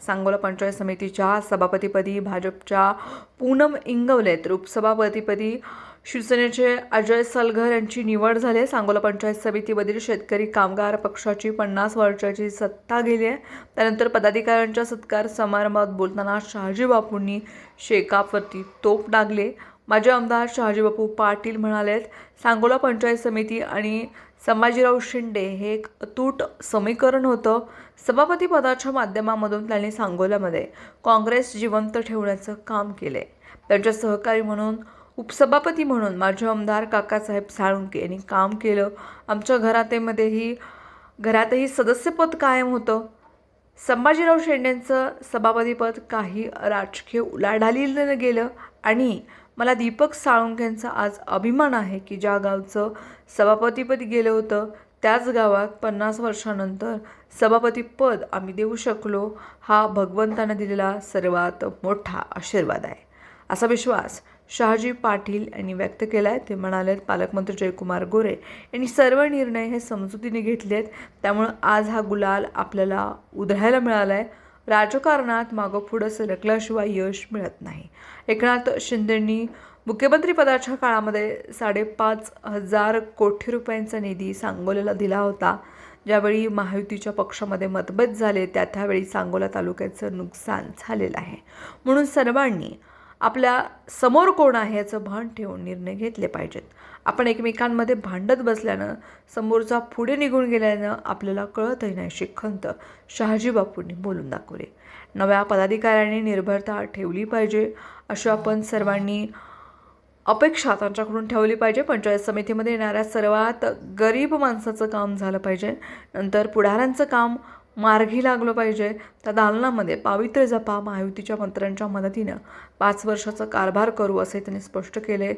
सांगोला पंचायत समितीच्या सभापतीपदी भाजपच्या पूनम इंगवले तर उपसभापतीपदी शिवसेनेचे अजय सलगर यांची निवड झाली आहे। सांगोला पंचायत समितीमधील शेतकरी कामगार पक्षाची 50 वर्षाची सत्ता गेली आहे। त्यानंतर पदाधिकाऱ्यांच्या सत्कार समारंभात बोलताना शहाजी बापूंनी शेकापवरती तोफ डागले। माजी आमदार शहाजी बापू पाटील म्हणाले, सांगोला पंचायत समिती आणि संभाजीराव शिंदे हे एक अतूट समीकरण होतं। सभापती पदाच्या माध्यमामधून त्यांनी सांगोल्यामध्ये काँग्रेस जिवंत ठेवण्याचं काम केले। त्यांच्या सहकारी म्हणून उपसभापती म्हणून माजी आमदार काकासाहेब साळुंखे यांनी काम केलं। आमच्या घरातही सदस्यपद कायम होतं। संभाजीराव शेंडेंचं सभापतीपद काही राजकीय उलाढालीनं गेलं आणि मला दीपक साळुंखेंचा आज अभिमान आहे की ज्या गावचं सभापतीपद गेलं होतं त्याच गावात 50 वर्षानंतर सभापतीपद आम्ही देऊ शकलो, हा भगवंतानं दिलेला सर्वात मोठा आशीर्वाद आहे, असा विश्वास शहाजी पाटील यांनी व्यक्त केला आहे। ते म्हणाले, पालकमंत्री जयकुमार गोरे यांनी सर्व निर्णय हे समजुतीने घेतलेत, त्यामुळे आज हा गुलाल आपल्याला उधळायला मिळाला आहे। राजकारणात मागं पुढं सरकल्याशिवाय यश मिळत नाही। एकनाथ शिंदेंनी मुख्यमंत्रीपदाच्या काळामध्ये 5,500 कोटी रुपयांचा निधी सांगोल्याला दिला होता। ज्यावेळी महायुतीच्या पक्षामध्ये मतभेद झाले त्यावेळी सांगोला तालुक्याचं नुकसान झालेलं आहे। म्हणून सर्वांनी आपल्या समोर कोण आहे याचं भान ठेवून निर्णय घेतले पाहिजेत। आपण एकमेकांमध्ये भांडत बसल्यानं समोरचा पुढे निघून गेल्यानं आपल्याला कळतही नाही, शिखंत शहाजी बापूंनी बोलून दाखवले। नव्या पदाधिकाऱ्यांनी निर्भरता ठेवली पाहिजे, अशी आपण सर्वांनी अपेक्षा त्यांच्याकडून ठेवली पाहिजे। पंचायत समितीमध्ये येणाऱ्या सर्वात गरीब माणसाचं काम झालं पाहिजे, नंतर पुढाऱ्यांचं काम मार्गी लागलं पाहिजे। त्या दालनामध्ये पावित्र्य जपा, महायुतीच्या मंत्र्यांच्या मदतीनं 5 वर्षाचा कारभार करू असे त्यांनी स्पष्ट केले।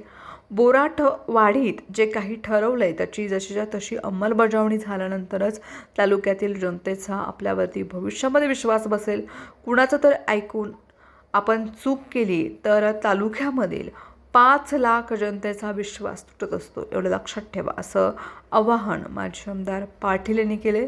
बोराटवाडीत जे काही ठरवलंय त्याची जशीच्या तशी अंमलबजावणी झाल्यानंतरच तालुक्यातील जनतेचा आपल्यावरती भविष्यामध्ये विश्वास बसेल। कुणाचं तर ऐकून आपण चूक केली तर तालुक्यामधील 5 लाख जनतेचा विश्वास तुटत असतो, एवढं लक्षात ठेवा, असं आवाहन माजी आमदार पाटील यांनी केले।